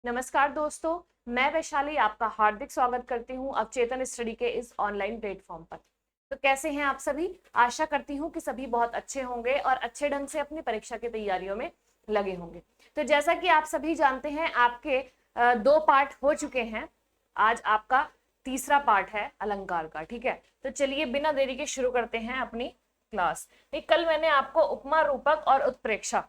नमस्कार दोस्तों, मैं वैशाली आपका हार्दिक स्वागत करती हूं अवचेतन स्टडी के इस ऑनलाइन प्लेटफॉर्म पर। तो कैसे हैं आप सभी? आशा करती हूं कि सभी बहुत अच्छे होंगे और अच्छे ढंग से अपनी परीक्षा की तैयारियों में लगे होंगे। तो जैसा कि आप सभी जानते हैं, आपके 2 पार्ट हो चुके हैं। आज आपका तीसरा पार्ट है अलंकार का। ठीक है, तो चलिए बिना देरी के शुरू करते हैं अपनी क्लास। कल मैंने आपको उपमा, रूपक और उत्प्रेक्षा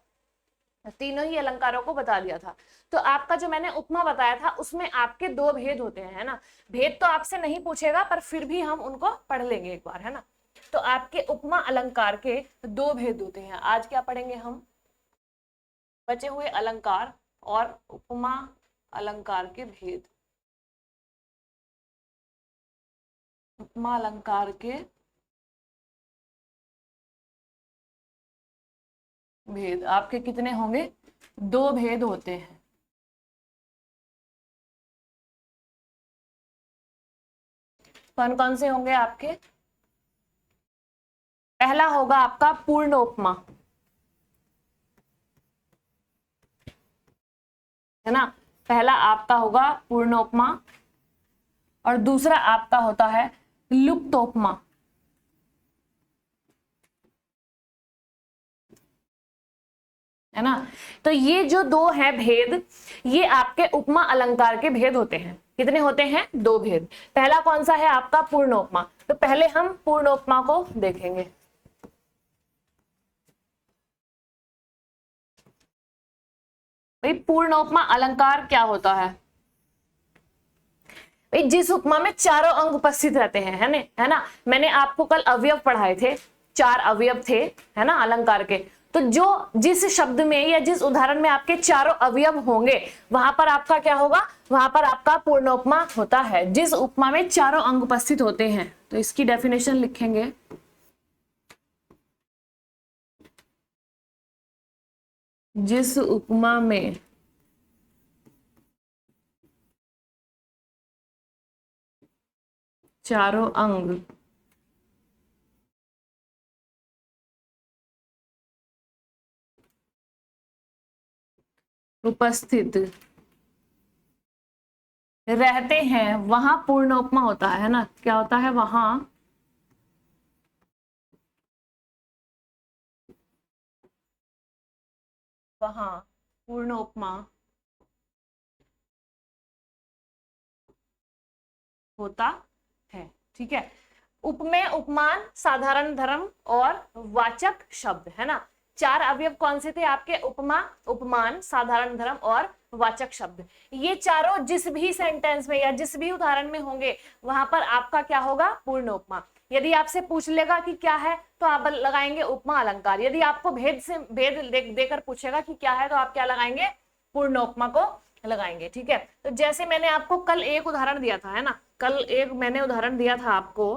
तीनों ही अलंकारों को बता दिया था। तो आपका जो मैंने उपमा बताया था उसमें आपके 2 भेद होते हैं, है ना। भेद तो आपसे नहीं पूछेगा पर फिर भी हम उनको पढ़ लेंगे एक बार, है ना। तो आपके उपमा अलंकार के 2 भेद होते हैं। आज क्या पढ़ेंगे हम? बचे हुए अलंकार और उपमा अलंकार के भेद। उपमा अलंकार के भेद आपके कितने होंगे? 2 भेद होते हैं। कौन कौन से होंगे आपके? पहला होगा आपका पूर्ण उपमा, है ना। पहला आपका होगा पूर्ण उपमा और दूसरा आपका होता है लुप्तोपमा, है ना। तो ये जो 2 है भेद, ये आपके उपमा अलंकार के भेद होते हैं। कितने होते हैं? 2 भेद। पहला कौन सा है? आपका पूर्णोपमा। तो पहले हम पूर्णोपमा को देखेंगे। भाई पूर्णोपमा अलंकार क्या होता है? भाई जिस उपमा में चारों अंग उपस्थित रहते हैं, है ना। मैंने आपको कल अवयव पढ़ाए थे, 4 अवयव थे, है ना, अलंकार के। तो जो जिस शब्द में या जिस उदाहरण में आपके चारों अवयव होंगे, वहां पर आपका क्या होगा? वहां पर आपका पूर्णोपमा होता है। जिस उपमा में चारों अंग उपस्थित होते हैं, तो इसकी डेफिनेशन लिखेंगे। जिस उपमा में चारों अंग उपस्थित रहते हैं, वहां पूर्णोपमा होता है ना। क्या होता है? वहां पूर्णोपमा होता है। ठीक है। उपमेय, उपमान, साधारण धर्म और वाचक शब्द, है ना। 4 अवयव कौन से थे आपके? उपमा, उपमान, साधारण धर्म और वाचक शब्द। ये चारों जिस भी सेंटेंस में या जिस भी उदाहरण में होंगे, वहां पर आपका क्या होगा? पूर्ण उपमा। यदि आपसे पूछ लेगा कि क्या है, तो आप लगाएंगे उपमा अलंकार। यदि आपको भेद देकर पूछेगा कि क्या है, तो आप क्या लगाएंगे? पूर्ण उपमा को लगाएंगे। ठीक है। तो जैसे मैंने आपको कल एक उदाहरण दिया था, है ना, कल एक मैंने उदाहरण दिया था आपको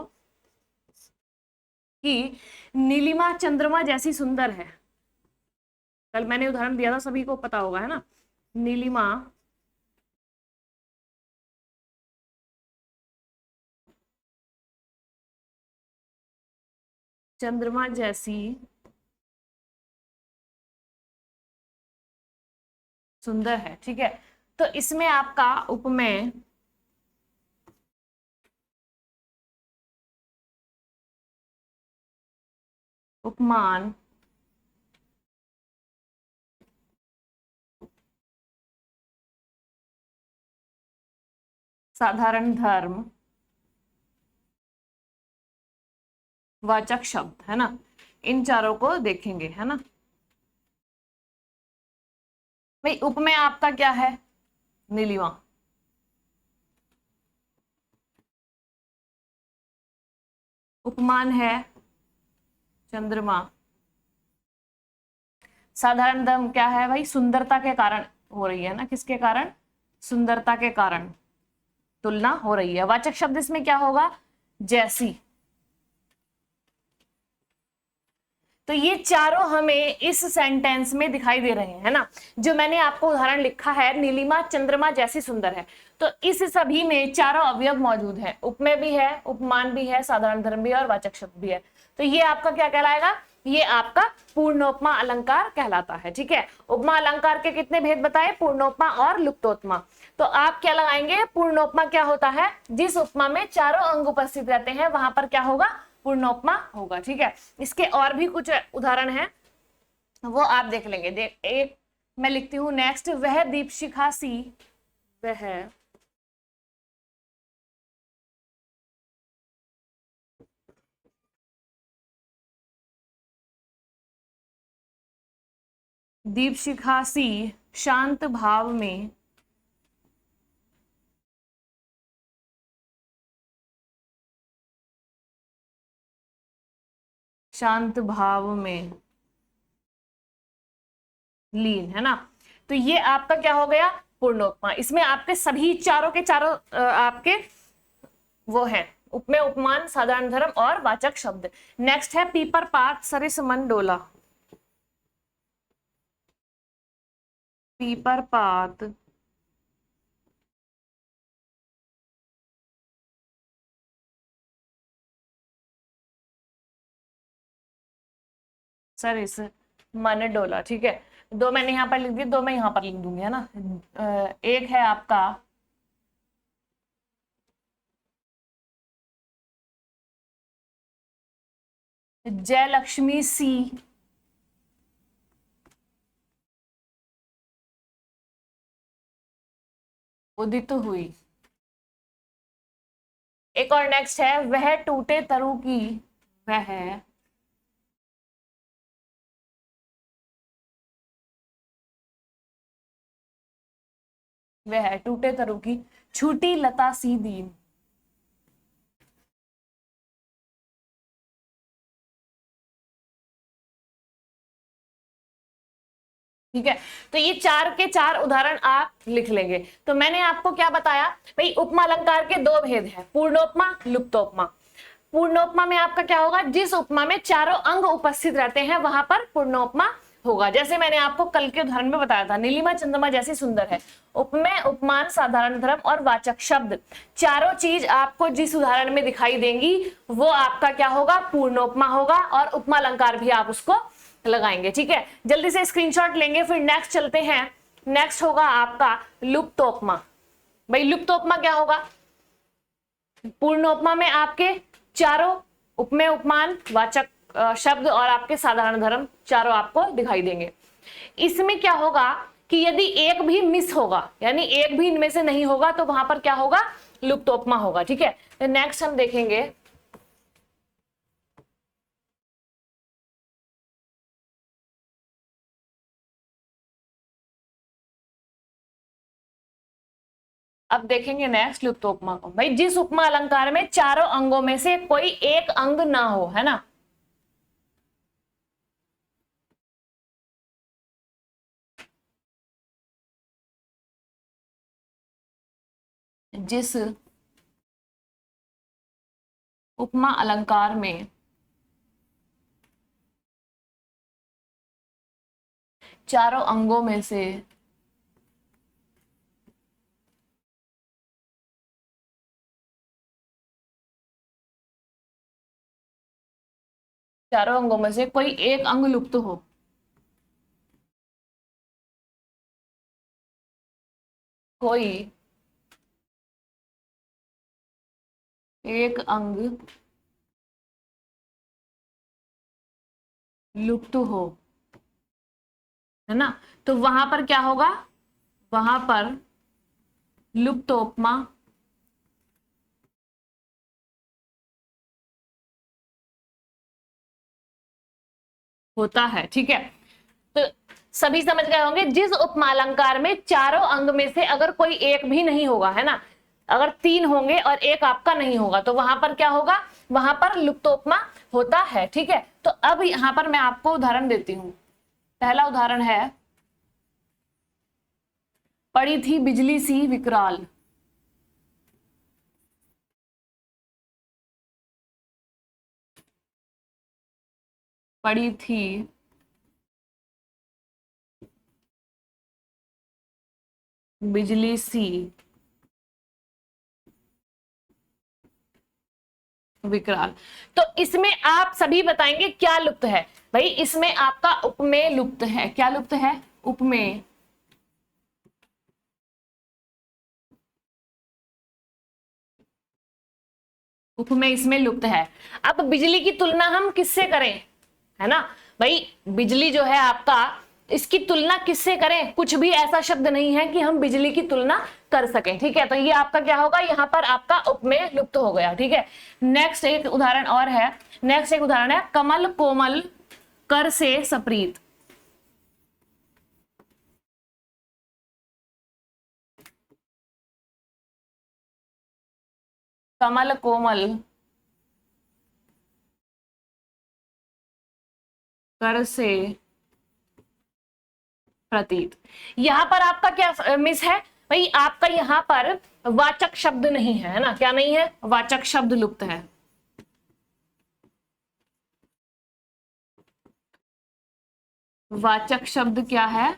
कि नीलिमा चंद्रमा जैसी सुंदर है। कल मैंने उदाहरण दिया था, सभी को पता होगा, है ना। नीलिमा चंद्रमा जैसी सुंदर है। ठीक है। तो इसमें आपका उपमेय, उपमान, साधारण धर्म, वाचक शब्द, है ना, इन चारों को देखेंगे, है ना। भाई उपमेय आपका क्या है? नीलिमा। उपमान है चंद्रमा। साधारण धर्म क्या है? भाई सुंदरता के कारण हो रही है ना। किसके कारण? सुंदरता के कारण तुलना हो रही है। वाचक शब्द इसमें क्या होगा? जैसी। तो ये चारों हमें इस सेंटेंस में दिखाई दे रहे हैं, है ना। जो मैंने आपको उदाहरण लिखा है, नीलिमा चंद्रमा जैसी सुंदर है, तो इस सभी में चारों अवयव मौजूद हैं। उपमेय भी है, उपमान भी है, साधारण धर्म भी है और वाचक शब्द भी है। तो ये आपका क्या कहलाएगा? ये आपका पूर्णोपमा अलंकार कहलाता है। ठीक है, उपमा अलंकार के कितने भेद बताए, पूर्णोपमा और लुप्तोपमा। तो आप क्या लगाएंगे, पूर्णोपमा क्या होता है, जिस उपमा में चारों अंग उपस्थित रहते हैं वहां पर क्या होगा, पूर्णोपमा होगा। ठीक है, इसके और भी कुछ उदाहरण हैं, वो आप देख लेंगे। एक मैं लिखती हूं नेक्स्ट, वह दीपशिखा सी, वह दीपशिखा सी शांत भाव में, शांत भाव में लीन, है ना। तो ये आपका क्या हो गया, पूर्णोपमा। इसमें आपके सभी चारों के चारों आपके वो है, उपमेय उपमान साधारण धर्म और वाचक शब्द। नेक्स्ट है पीपर पात सरिस मन डोला, पीपर पात सरिस मन डोला। ठीक है, दो मैंने यहां पर लिख दी, दो मैं यहां पर लिख दूंगी, है ना। एक है आपका जयलक्ष्मी सी उदित हुई। एक और नेक्स्ट है, वह टूटे तरु की, वह वह टूटे तरु की छूटी लता सी दीन। ठीक है, तो ये चार के चार उदाहरण आप लिख लेंगे। तो मैंने आपको क्या बताया भाई, उपमा अलंकार के दो भेद हैं, पूर्णोपमा लुप्तोपमा। पूर्णोपमा में आपका क्या होगा, जिस उपमा में चारों अंग उपस्थित रहते हैं वहां पर पूर्णोपमा होगा। जैसे मैंने आपको कल के उदाहरण में बताया था, नीलिमा चंद्रमा जैसी सुंदर है, उपमेय उपमान साधारण धर्म और वाचक शब्द, चारों चीज आपको जिस उदाहरण में दिखाई देंगी वो आपका क्या होगा, पूर्णोपमा होगा। और उपमा अलंकार भी आप उसको लगाएंगे। ठीक है, जल्दी से स्क्रीनशॉट लेंगे, फिर नेक्स्ट चलते हैं। नेक्स्ट होगा आपका लुप्तोपमा। भाई लुप्तोपमा क्या होगा, पूर्णोपमा में आपके चारों उपमेय उपमान वाचक शब्द और आपके साधारण धर्म चारों आपको दिखाई देंगे। इसमें क्या होगा कि यदि एक भी मिस होगा, यानी एक भी इनमें से नहीं होगा, तो वहां पर क्या होगा, लुप्तोपमा होगा। ठीक है, तो नेक्स्ट हम देखेंगे, अब देखेंगे नेक्स्ट लुप्तोपमा को। भाई जिस उपमा अलंकार में चारों अंगों में से कोई एक अंग ना हो, है ना, जिस उपमा अलंकार में चारों अंगों में से चारों अंगों में से कोई एक अंग लुप्त हो, कोई एक अंग लुप्त हो, है ना, तो वहां पर क्या होगा, वहां पर लुप्तोपमा होता है। ठीक है, तो सभी समझ गए होंगे, जिस उपमा अलंकार में चारों अंग में से अगर कोई एक भी नहीं होगा, है ना, अगर तीन होंगे और एक आपका नहीं होगा, तो वहां पर क्या होगा, वहां पर लुप्तोपमा होता है। ठीक है, तो अब यहां पर मैं आपको उदाहरण देती हूं। पहला उदाहरण है, पड़ी थी बिजली सी विकराल, पड़ी थी बिजली सी विकराल। तो इसमें आप सभी बताएंगे क्या लुप्त है। भाई इसमें आपका उपमेय लुप्त है। क्या लुप्त है? उपमेय। उपमेय इसमें लुप्त है। अब बिजली की तुलना हम किससे करें, है ना भाई, बिजली जो है आपका, इसकी तुलना किससे करें? कुछ भी ऐसा शब्द नहीं है कि हम बिजली की तुलना कर सकें, ठीक है। तो ये आपका क्या होगा, यहाँ पर आपका उपमेय लुप्त हो गया, ठीक है। नेक्स्ट एक उदाहरण और है। नेक्स्ट एक उदाहरण है, कमल कोमल कर से सप्रीत। कमल कोमल कर से प्रतीत। यहां पर आपका क्या मिस है भाई, आपका यहां पर वाचक शब्द नहीं है ना, क्या नहीं है? वाचक शब्द लुप्त है। वाचक शब्द क्या है?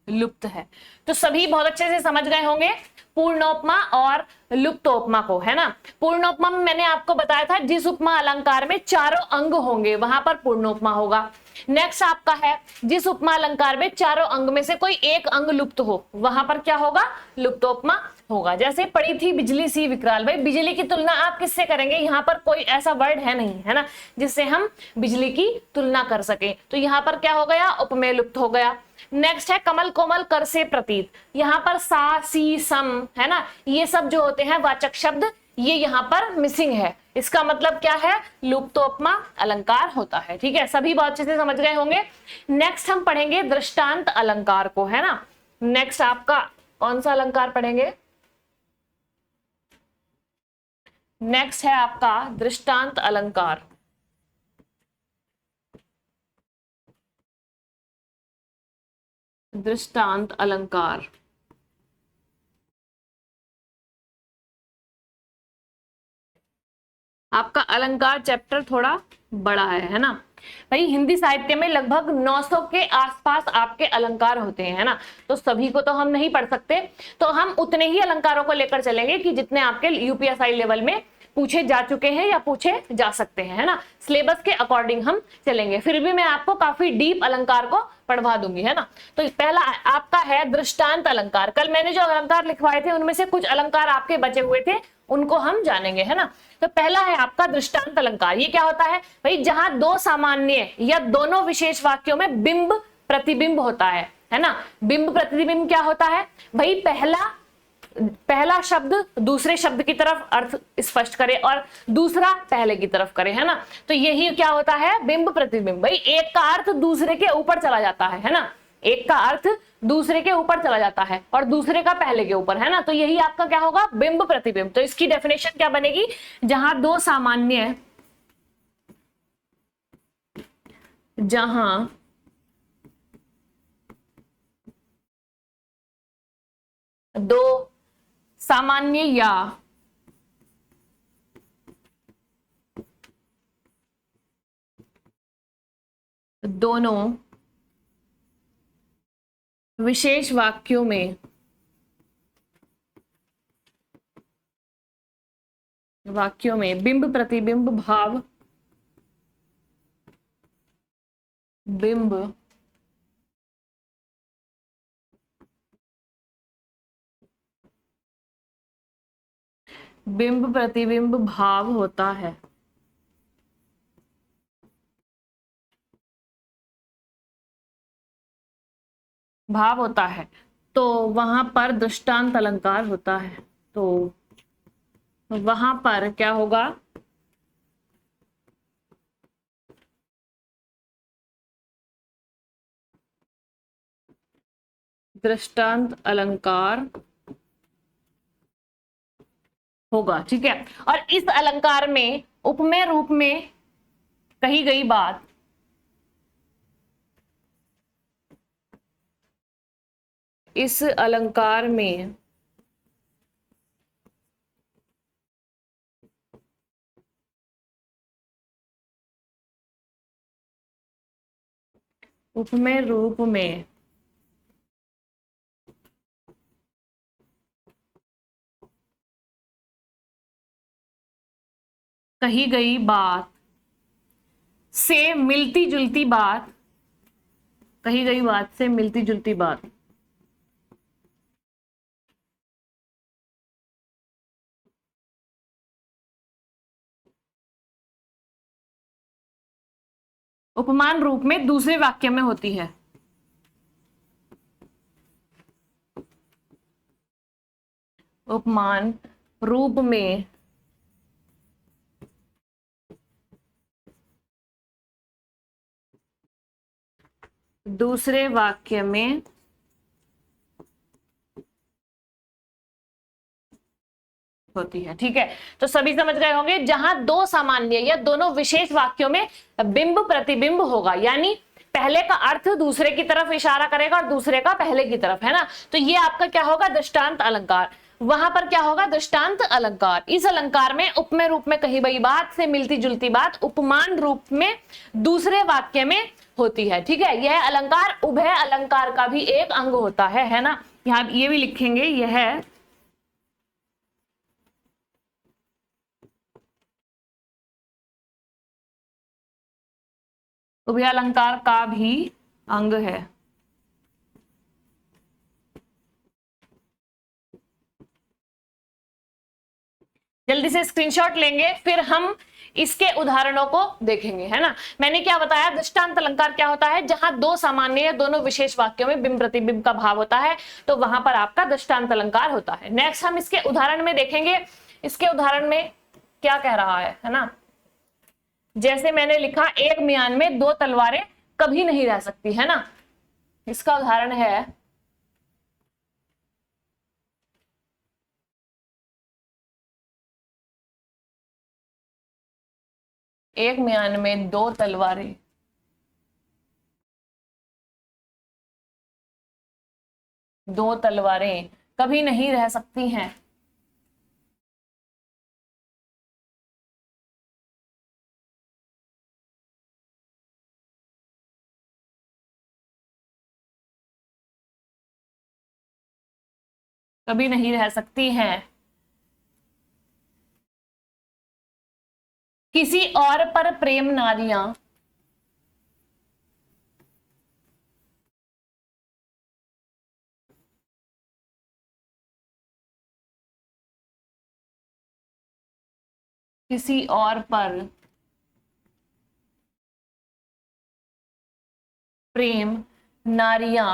लुप्त है। तो सभी बहुत अच्छे से समझ गए होंगे पूर्णोपमा और लुप्तोपमा को, है ना। पूर्णोपमा में मैंने आपको बताया था जिस उपमा अलंकार में चारों अंग होंगे वहां पर पूर्णोपमा होगा। नेक्स्ट आपका है जिस उपमा अलंकार में चारों अंग में से कोई एक अंग लुप्त हो वहां पर क्या होगा? लुप्तोपमा होगा। जैसे पड़ी थी बिजली सी विकराल। भाई बिजली की तुलना आप किससे करेंगे? यहाँ पर कोई ऐसा वर्ड है नहीं, है ना, जिससे हम बिजली की तुलना कर सके। तो यहाँ पर क्या हो गया? उपमेय लुप्त हो गया। नेक्स्ट है कमल कोमल कर से प्रतीत। यहाँ पर सा सी सम, है ना, ये सब जो होते हैं वाचक शब्द, ये यहाँ पर मिसिंग है। इसका मतलब क्या है? लुप्तोपमा अलंकार होता है, ठीक है। सभी बहुत अच्छे से समझ गए होंगे। नेक्स्ट हम पढ़ेंगे दृष्टांत अलंकार को, है ना। नेक्स्ट आपका कौन सा अलंकार पढ़ेंगे? नेक्स्ट है आपका दृष्टांत अलंकार। दृष्टांत अलंकार। आपका अलंकार चैप्टर थोड़ा बड़ा है ना भाई। हिंदी साहित्य में लगभग 900 के आसपास आपके अलंकार होते हैं, है ना। तो सभी को तो हम नहीं पढ़ सकते, तो हम उतने ही अलंकारों को लेकर चलेंगे कि जितने आपके यूपीएसआई लेवल में पूछे जा चुके हैं या पूछे जा सकते हैं, है ना। सिलेबस के अकॉर्डिंग हम चलेंगे, फिर भी मैं आपको काफी डीप अलंकार को पढ़वा दूंगी, है ना। तो पहला आपका है दृष्टांत अलंकार। कल मैंने जो अलंकार लिखवाए थे उनमें से कुछ अलंकार आपके बचे हुए थे, उनको हम जानेंगे, है ना। तो पहला है आपका दृष्टांत अलंकार। ये क्या होता है भाई? जहां दो सामान्य या दोनों विशेष वाक्यों में बिंब प्रतिबिंब होता है ना। बिंब प्रतिबिंब क्या होता है भाई? पहला शब्द दूसरे शब्द की तरफ अर्थ स्पष्ट करे और दूसरा पहले की तरफ करे, है ना। तो यही क्या होता है? बिंब प्रतिबिंब। भाई एक का अर्थ दूसरे के ऊपर चला जाता है ना, एक का अर्थ दूसरे के ऊपर चला जाता है और दूसरे का पहले के ऊपर, है ना। तो यही आपका क्या होगा? बिंब प्रतिबिंब। तो इसकी डेफिनेशन क्या बनेगी? जहां दो सामान्य, जहां दो सामान्य या दोनों विशेष वाक्यों में बिंब प्रतिबिंब भाव, बिंब बिंब प्रतिबिंब भाव होता है। भाव होता है तो वहां पर दृष्टांत अलंकार होता है। तो वहां पर क्या होगा? दृष्टांत अलंकार होगा, ठीक है। और इस अलंकार में उपमेय रूप में कही गई बात इस अलंकार में उपमेय रूप में कही गई बात से मिलती जुलती बात, कही गई बात से मिलती जुलती बात। उपमान रूप में दूसरे वाक्य में होती है। उपमान रूप में दूसरे वाक्य में होती है। ठीक है, तो सभी समझ गए होंगे, जहां दो सामान्य या दोनों विशेष वाक्यों में बिंब प्रतिबिंब होगा, यानी पहले का अर्थ दूसरे की तरफ इशारा करेगा और दूसरे का पहले की तरफ, है ना। तो ये आपका क्या होगा, दृष्टांत अलंकार। वहां पर क्या होगा, दृष्टांत अलंकार। इस अलंकार में उपमेय रूप में कही गई बात से मिलती जुलती बात उपमान रूप में दूसरे वाक्य में होती है। ठीक है, यह अलंकार उभय अलंकार का भी एक अंग होता है ना। यहाँ ये भी लिखेंगे, यह उभय अलंकार का भी अंग है। जल्दी से स्क्रीनशॉट लेंगे, फिर हम इसके उदाहरणों को देखेंगे, है ना। मैंने क्या बताया, दृष्टांत अलंकार क्या होता है, जहां दो सामान्य या दोनों विशेष वाक्यों में बिंब प्रतिबिंब का भाव होता है, तो वहां पर आपका दृष्टांत अलंकार होता है। नेक्स्ट हम इसके उदाहरण में देखेंगे, इसके उदाहरण में क्या कह रहा है ना। जैसे मैंने लिखा, एक म्यान में दो तलवारें कभी नहीं रह सकती, है ना। इसका उदाहरण है, एक म्यान में दो तलवारें कभी नहीं रह सकती हैं। कभी नहीं रह सकती हैं। किसी और पर प्रेम नारियां किसी और पर प्रेम नारियां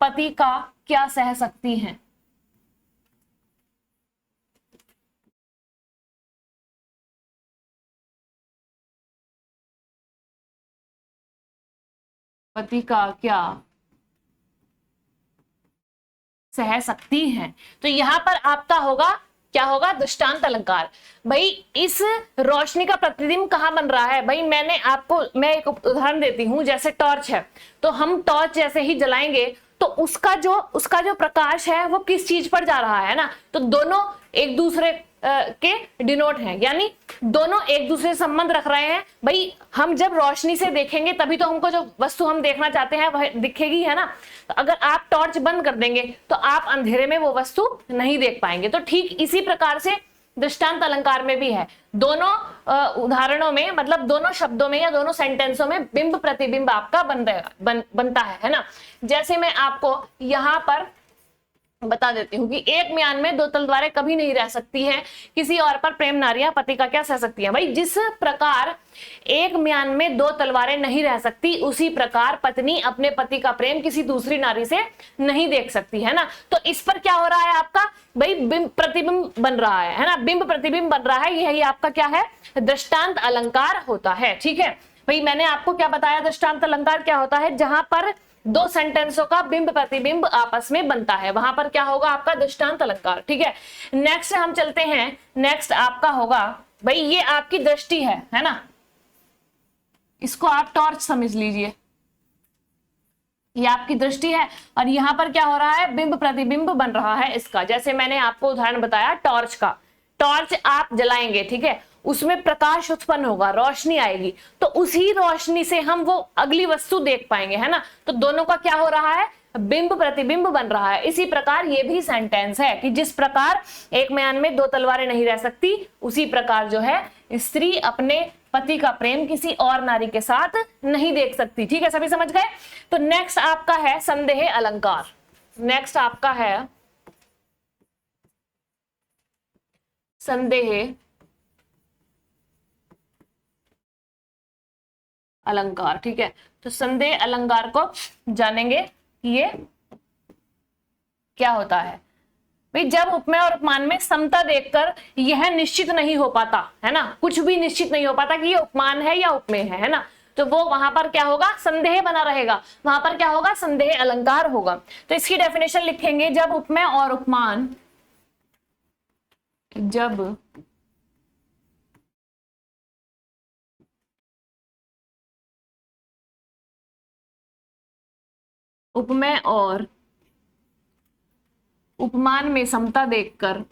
पति का क्या सह सकती हैं। पति का क्या सह सकती हैं। तो यहां पर आपका होगा, क्या होगा, दृष्टांत अलंकार। भाई इस रोशनी का प्रतिबिंब कहां बन रहा है, भाई मैं एक उदाहरण देती हूं, जैसे टॉर्च है, तो हम टॉर्च जैसे ही जलाएंगे तो उसका जो प्रकाश है वो किस चीज पर जा रहा है ना, तो दोनों एक दूसरे के डिनोट हैं, यानी दोनों एक दूसरे से संबंध रख रहे हैं। भाई हम जब रोशनी से देखेंगे तभी तो हमको जो वस्तु हम देखना चाहते हैं वह दिखेगी, है ना। तो अगर आप टॉर्च बंद कर देंगे तो आप अंधेरे में वो वस्तु नहीं देख पाएंगे। तो ठीक इसी प्रकार से दृष्टांत अलंकार में भी है। दोनों उदाहरणों में, मतलब दोनों शब्दों में या दोनों सेंटेंसों में बिंब प्रतिबिंब आपका बनता है ना। जैसे मैं आपको यहां पर बता देती हूँ कि एक म्यान में दो तलवारें कभी नहीं रह सकती हैं, किसी और पर प्रेम नारियां पति का क्या सह सकती हैं। भाई जिस प्रकार एक म्यान में दो तलवारें नहीं रह सकती, उसी प्रकार पत्नी अपने पति का प्रेम किसी दूसरी नारी से नहीं देख सकती, है ना। तो इस पर क्या हो रहा है आपका, भाई बिंब प्रतिबिंब बन रहा है ना, बिंब प्रतिबिंब बन रहा है। यही आपका क्या है, दृष्टांत अलंकार होता है। ठीक है भाई, मैंने आपको क्या बताया, दृष्टांत अलंकार क्या होता है, जहां पर दो सेंटेंसों का बिंब प्रतिबिंब आपस में बनता है, वहां पर क्या होगा आपका दृष्टांत अलंकार। ठीक है, नेक्स्ट हम चलते हैं। नेक्स्ट आपका होगा, भाई ये आपकी दृष्टि है ना, इसको आप टॉर्च समझ लीजिए, ये आपकी दृष्टि है और यहां पर क्या हो रहा है, बिंब प्रतिबिंब बन रहा है इसका। जैसे मैंने आपको उदाहरण बताया टॉर्च का, टॉर्च आप जलाएंगे, ठीक है, उसमें प्रकाश उत्पन्न होगा, रोशनी आएगी, तो उसी रोशनी से हम वो अगली वस्तु देख पाएंगे, है ना। तो दोनों का क्या हो रहा है, बिंब प्रतिबिंब बन रहा है। इसी प्रकार ये भी सेंटेंस है कि जिस प्रकार एक म्यान में दो तलवारें नहीं रह सकती, उसी प्रकार जो है स्त्री अपने पति का प्रेम किसी और नारी के साथ नहीं देख सकती। ठीक है, सभी समझ गए। तो नेक्स्ट आपका है संदेह अलंकार। नेक्स्ट आपका है संदेह अलंकार। ठीक है, तो संदेह अलंकार को जानेंगे कि ये क्या होता है। भाई जब उपमेय और उपमान में समता देखकर यह निश्चित नहीं हो पाता, है ना, कुछ भी निश्चित नहीं हो पाता कि ये उपमान है या उपमेय है ना, तो वो वहां पर क्या होगा, संदेह बना रहेगा, वहां पर क्या होगा, संदेह अलंकार होगा। तो इसकी डेफिनेशन लिखेंगे, जब उपमेय और उपमान, जब उपमेय और उपमान में समता देखकर,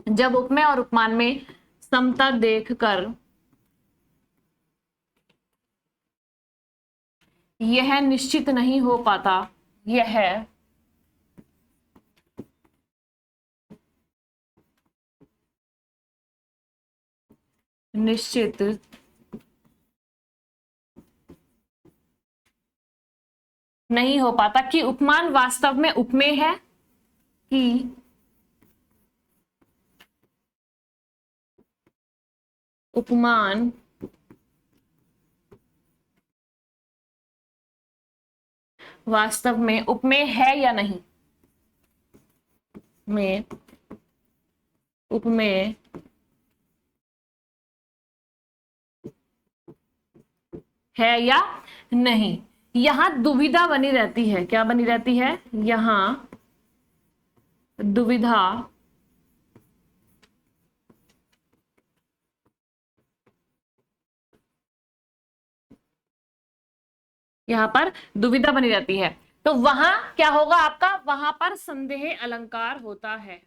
जब उपमेय और उपमान में समता देखकर यह निश्चित नहीं हो पाता, यह निश्चित नहीं हो पाता कि उपमान वास्तव में उपमेय है कि उपमान वास्तव में उपमेय है या नहीं, में उपमेय है या नहीं। यहां दुविधा बनी रहती है, क्या बनी रहती है, यहां दुविधा यहां पर दुविधा बनी रहती है, तो वहां क्या होगा आपका, वहां पर संदेह अलंकार होता है,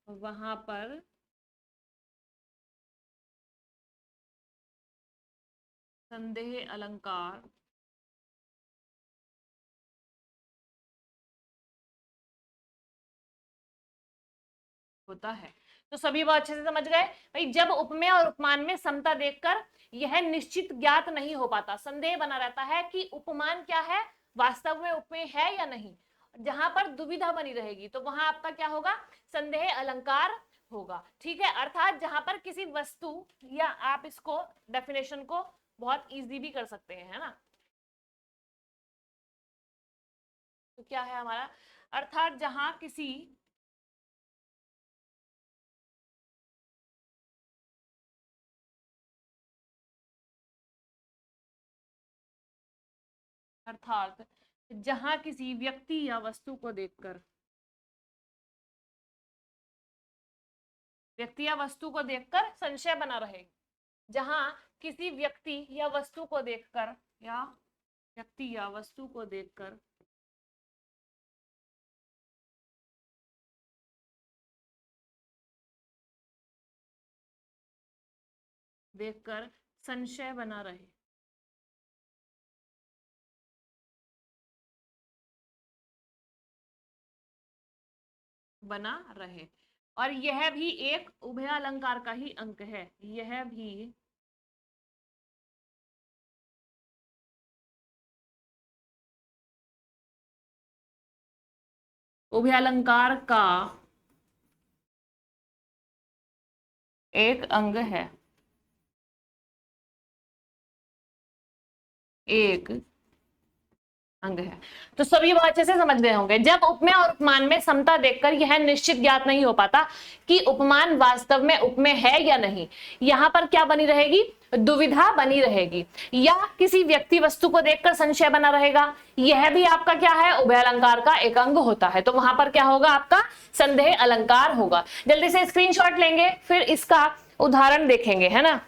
वहां पर संदेह अलंकार होता है। तो सभी बात अच्छे से समझ गए। भाई जब उपमेय और उपमान में समता देखकर यह निश्चित ज्ञात नहीं हो पाता, संदेह बना रहता है कि उपमान क्या है, वास्तव में उपमेय है या नहीं, जहां पर दुविधा बनी रहेगी तो वहां आपका क्या होगा, संदेह अलंकार होगा। ठीक है, अर्थात जहां पर किसी वस्तु, या आप इसको डेफिनेशन को बहुत इजी भी कर सकते हैं, है ना, तो क्या है हमारा, अर्थात जहां किसी अर्थात जहां किसी व्यक्ति या वस्तु को देखकर, व्यक्ति या वस्तु को देखकर संशय बना रहे, जहां किसी व्यक्ति या वस्तु को देखकर, या व्यक्ति या वस्तु को देखकर संशय बना रहे, और यह भी एक उभय अलंकार का ही अंक है, यह भी उभय अलंकार का एक अंग है, एक अंग है। तो सभी बात अच्छे से समझ गए होंगे। जब उपमेय और उपमान में समता देखकर यह निश्चित ज्ञात नहीं हो पाता कि उपमान वास्तव में उपमेय है या नहीं, यहां पर क्या बनी रहेगी, दुविधा बनी रहेगी, या किसी व्यक्ति वस्तु को देखकर संशय बना रहेगा, यह भी आपका क्या है, उभय अलंकार का एक अंग होता है, तो वहां पर क्या होगा, आपका संदेह अलंकार होगा। जल्दी से स्क्रीनशॉट लेंगे, फिर इसका उदाहरण देखेंगे, है ना।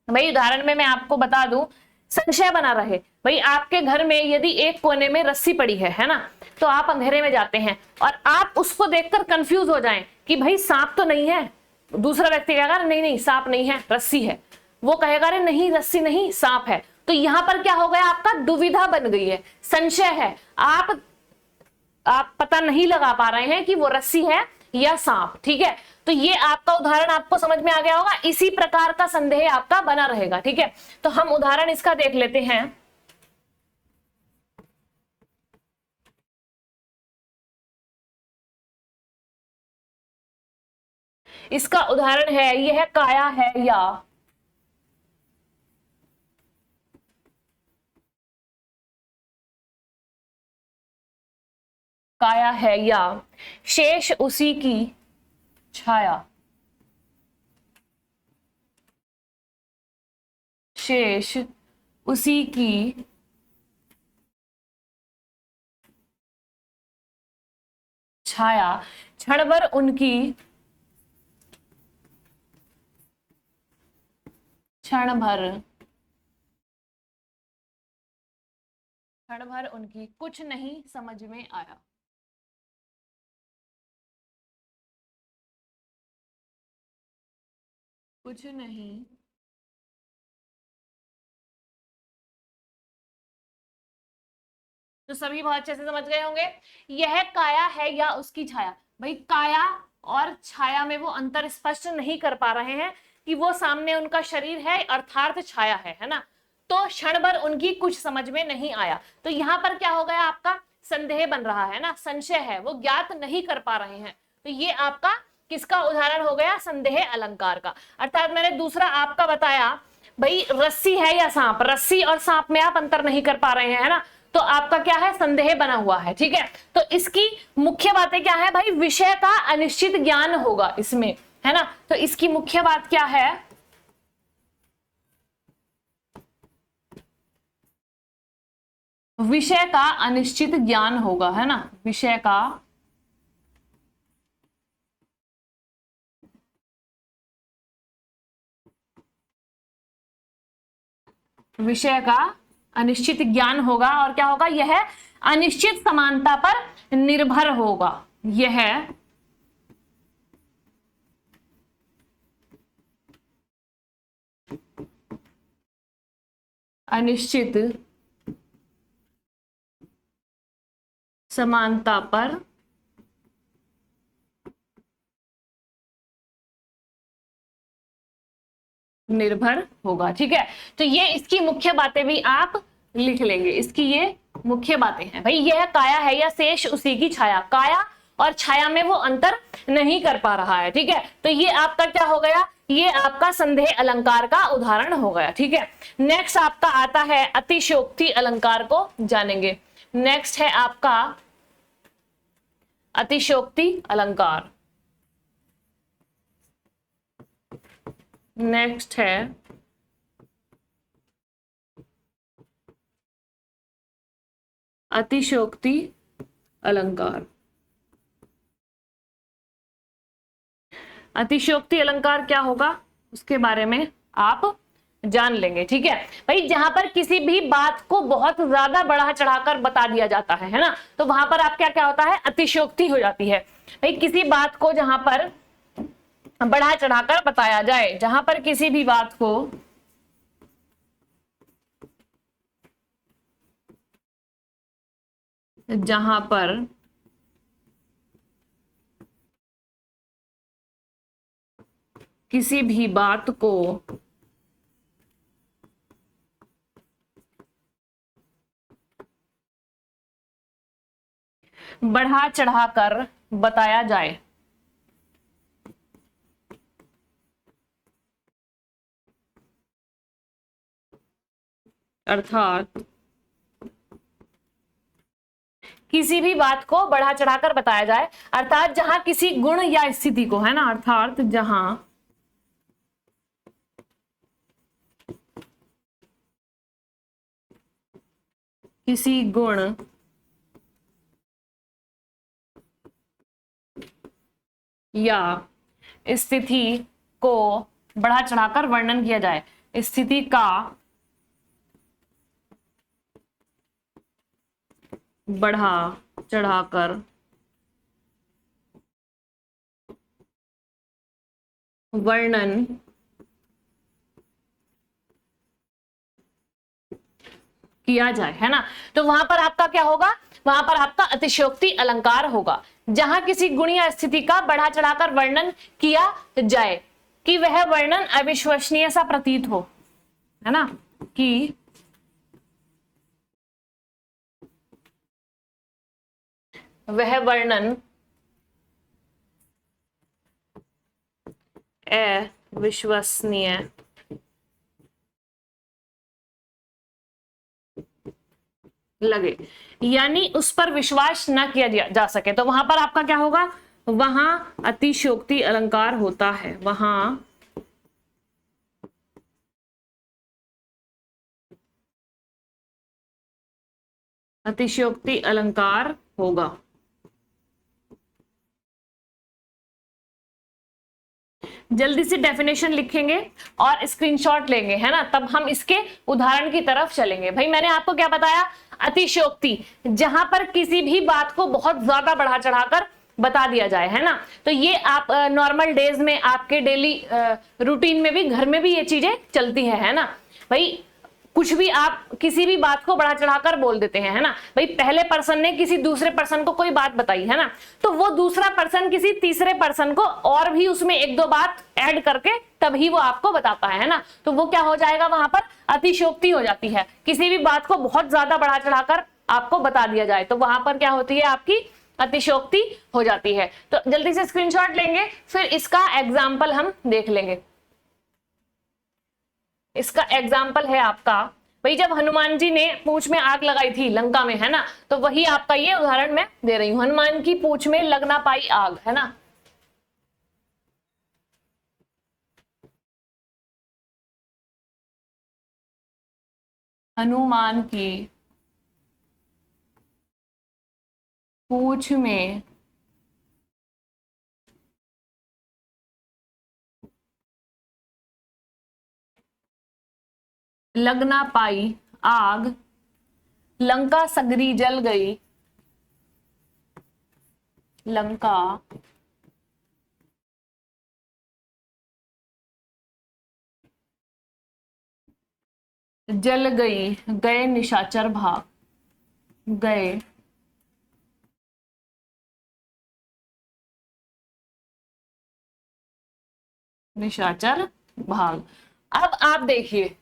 भाई उदाहरण में मैं आपको बता दूं, संशय बना रहे, भाई आपके घर में यदि एक कोने में रस्सी पड़ी है ना, तो आप अंधेरे में जाते हैं और आप उसको देखकर कंफ्यूज हो जाएं कि भाई सांप तो नहीं है, दूसरा व्यक्ति कहेगा नहीं नहीं सांप नहीं है, रस्सी है, वो कहेगा अरे नहीं रस्सी नहीं सांप है, तो यहां पर क्या हो गया, आपका दुविधा बन गई है, संशय है, आप पता नहीं लगा पा रहे हैं कि वो रस्सी है या सांप। ठीक है, तो ये आपका उदाहरण आपको समझ में आ गया होगा। इसी प्रकार का संदेह आपका बना रहेगा। ठीक है, तो हम उदाहरण इसका देख लेते हैं। इसका उदाहरण है, यह काया है या काया है या शेष उसी की छाया, शेष उसी की छाया, क्षण भर उनकी कुछ नहीं समझ में आया। कुछ नहीं तो सभी बहुत अच्छे से समझ गए होंगे। यह काया है या उसकी छाया, भाई काया और छाया में वो अंतर स्पष्ट नहीं कर पा रहे हैं कि वो सामने उनका शरीर है अर्थात छाया है ना। तो क्षण भर उनकी कुछ समझ में नहीं आया, तो यहां पर क्या हो गया, आपका संदेह बन रहा है ना, संशय है, वो ज्ञात नहीं कर पा रहे हैं। तो ये आपका किसका उदाहरण हो गया, संदेह अलंकार का। अर्थात मैंने दूसरा आपका बताया, भाई रस्सी है या सांप, रस्सी और सांप में आप अंतर नहीं कर पा रहे हैं, है ना, तो आपका क्या है, संदेह बना हुआ है। ठीक है, तो इसकी मुख्य बातें क्या है भाई, विषय का अनिश्चित ज्ञान होगा इसमें, है ना। तो इसकी मुख्य बात क्या है, विषय का अनिश्चित ज्ञान होगा, है ना, विषय का अनिश्चित ज्ञान होगा। और क्या होगा, यह अनिश्चित समानता पर निर्भर होगा। यह अनिश्चित समानता पर निर्भर होगा। ठीक है, तो ये इसकी मुख्य बातें भी आप लिख लेंगे। इसकी ये मुख्य बातें हैं, भाई यह काया है या शेष उसी की छाया, काया और छाया में वो अंतर नहीं कर पा रहा है। ठीक है, तो ये आपका क्या हो गया, ये आपका संदेह अलंकार का उदाहरण हो गया। ठीक है, नेक्स्ट आपका आता है अतिशयोक्ति अलंकार को जानेंगे। नेक्स्ट है आपका अतिशयोक्ति अलंकार। नेक्स्ट है अतिशयोक्ति अलंकार। अतिशयोक्ति अलंकार क्या होगा उसके बारे में आप जान लेंगे। ठीक है भाई, जहां पर किसी भी बात को बहुत ज्यादा बढ़ा चढ़ाकर बता दिया जाता है ना, तो वहां पर आप क्या क्या होता है, अतिशयोक्ति हो जाती है। भाई किसी बात को जहां पर बढ़ा चढ़ाकर बताया जाए, जहां पर किसी भी बात को जहां पर किसी भी बात को बढ़ा चढ़ाकर बताया जाए, अर्थात किसी भी बात को बढ़ा चढ़ाकर बताया जाए, अर्थात जहां किसी गुण या स्थिति को, है ना, अर्थात जहां किसी गुण या स्थिति को बढ़ा चढ़ाकर वर्णन किया जाए, स्थिति का बढ़ा चढ़ाकर वर्णन किया जाए, है ना। तो वहां पर आपका क्या होगा, वहां पर आपका अतिशयोक्ति अलंकार होगा, जहां किसी गुण या स्थिति का बढ़ा चढ़ाकर वर्णन किया जाए कि वह वर्णन अविश्वसनीय सा प्रतीत हो, है ना, कि वह वर्णन अविश्वसनीय लगे, यानी उस पर विश्वास ना किया जा सके। तो वहां पर आपका क्या होगा, वहां अतिशयोक्ति अलंकार होता है, वहां अतिशयोक्ति अलंकार होगा। जल्दी से डेफिनेशन लिखेंगे और स्क्रीनशॉट लेंगे, है ना, तब हम इसके उदाहरण की तरफ चलेंगे। भाई मैंने आपको क्या बताया, अतिशयोक्ति, जहां पर किसी भी बात को बहुत ज्यादा बढ़ा चढ़ाकर बता दिया जाए, है ना। तो ये आप नॉर्मल डेज में आपके डेली रूटीन में भी, घर में भी ये चीजें चलती है ना। भाई कुछ भी आप किसी भी बात को बढ़ा चढ़ाकर बोल देते हैं, है ना। भाई पहले पर्सन ने किसी दूसरे पर्सन को कोई बात बताई, है ना, तो वो दूसरा पर्सन किसी तीसरे पर्सन को और भी उसमें एक दो बात ऐड करके तभी वो आपको बताता है ना। तो वो क्या हो जाएगा, वहां पर अतिशयोक्ति हो जाती है, किसी भी बात को बहुत ज्यादा बढ़ा चढ़ाकर आपको बता दिया जाए, तो वहां पर क्या होती है, आपकी अतिशयोक्ति हो जाती है। तो जल्दी से स्क्रीनशॉट लेंगे, फिर इसका एग्जाम्पल हम देख लेंगे। इसका एग्जाम्पल है आपका, भाई जब हनुमान जी ने पूंछ में आग लगाई थी लंका में, है ना, तो वही आपका ये उदाहरण मैं दे रही हूं, हनुमान की पूंछ में लग ना पाई आग, है ना। हनुमान की पूंछ में लग ना पाई आग, लंका सगरी जल गई, लंका जल गई, गए निशाचर भाग, गए निशाचर भाग। अब आप देखिए,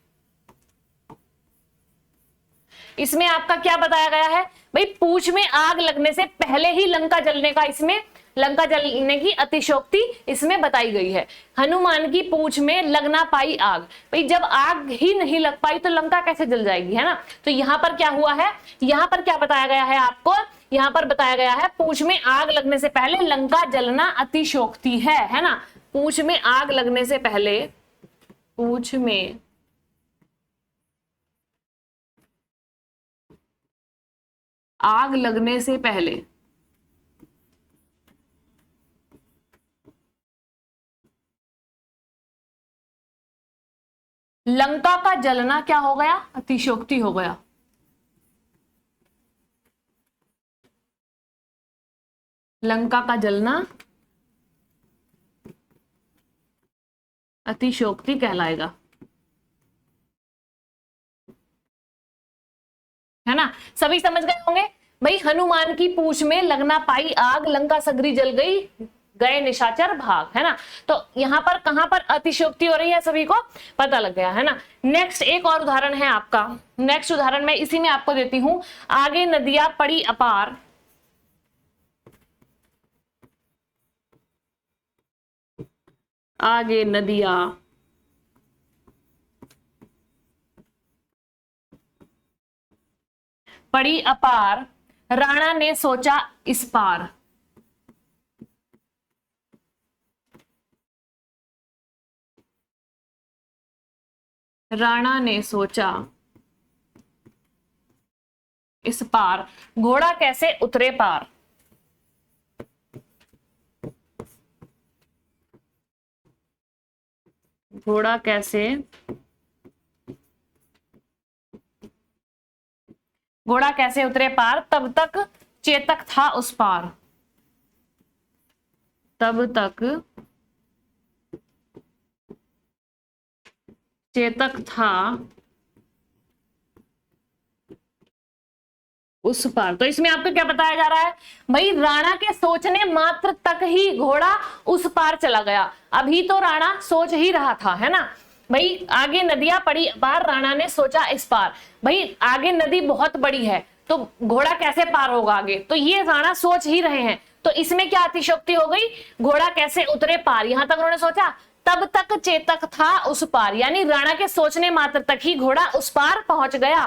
इसमें आपका क्या बताया गया है, भाई पूंछ में आग लगने से पहले ही लंका जलने का, इसमें लंका जलने की अतिशयोक्ति इसमें बताई गई है। हनुमान की पूंछ में लग ना पाई आग, भाई जब आग ही नहीं लग पाई तो लंका कैसे जल जाएगी, है ना। तो यहां पर क्या हुआ है, यहां पर क्या बताया गया है आपको, यहां पर बताया गया है पूंछ में आग लगने से पहले लंका जलना अतिशयोक्ति है ना। पूंछ में आग लगने से पहले, पूंछ में आग लगने से पहले लंका का जलना क्या हो गया, अतिशयोक्ति हो गया। लंका का जलना अतिशयोक्ति कहलाएगा, है ना। सभी समझ गए होंगे। भाई हनुमान की पूंछ में लगना पाई आग, लंका सगरी जल गई, गए निशाचर भाग, है ना। तो यहां पर कहां पर अतिशयोक्ति हो रही है, सभी को पता लग गया, है ना। नेक्स्ट एक और उदाहरण है आपका, नेक्स्ट उदाहरण मैं इसी में आपको देती हूं, आगे नदियां पड़ी अपार, आगे नदियां पड़ी अपार, राणा ने सोचा इस पार, राणा ने सोचा इस पार, घोड़ा कैसे उतरे पार, घोड़ा कैसे, घोड़ा कैसे उतरे पार, तब तक चेतक था उस पार, तब तक चेतक था उस पार। तो इसमें आपको क्या बताया जा रहा है भाई, राणा के सोचने मात्र तक ही घोड़ा उस पार चला गया। अभी तो राणा सोच ही रहा था, है ना भाई, आगे नदियां पड़ी पार, राणा ने सोचा इस पार। भाई आगे नदी बहुत बड़ी है तो घोड़ा कैसे पार होगा आगे, तो ये राणा सोच ही रहे हैं। तो इसमें क्या अतिशयोक्ति हो गई, घोड़ा कैसे उतरे पार, यहां तक उन्होंने सोचा। तब तक चेतक था उस पार, यानी राणा के सोचने मात्र तक ही घोड़ा उस पार पहुंच गया।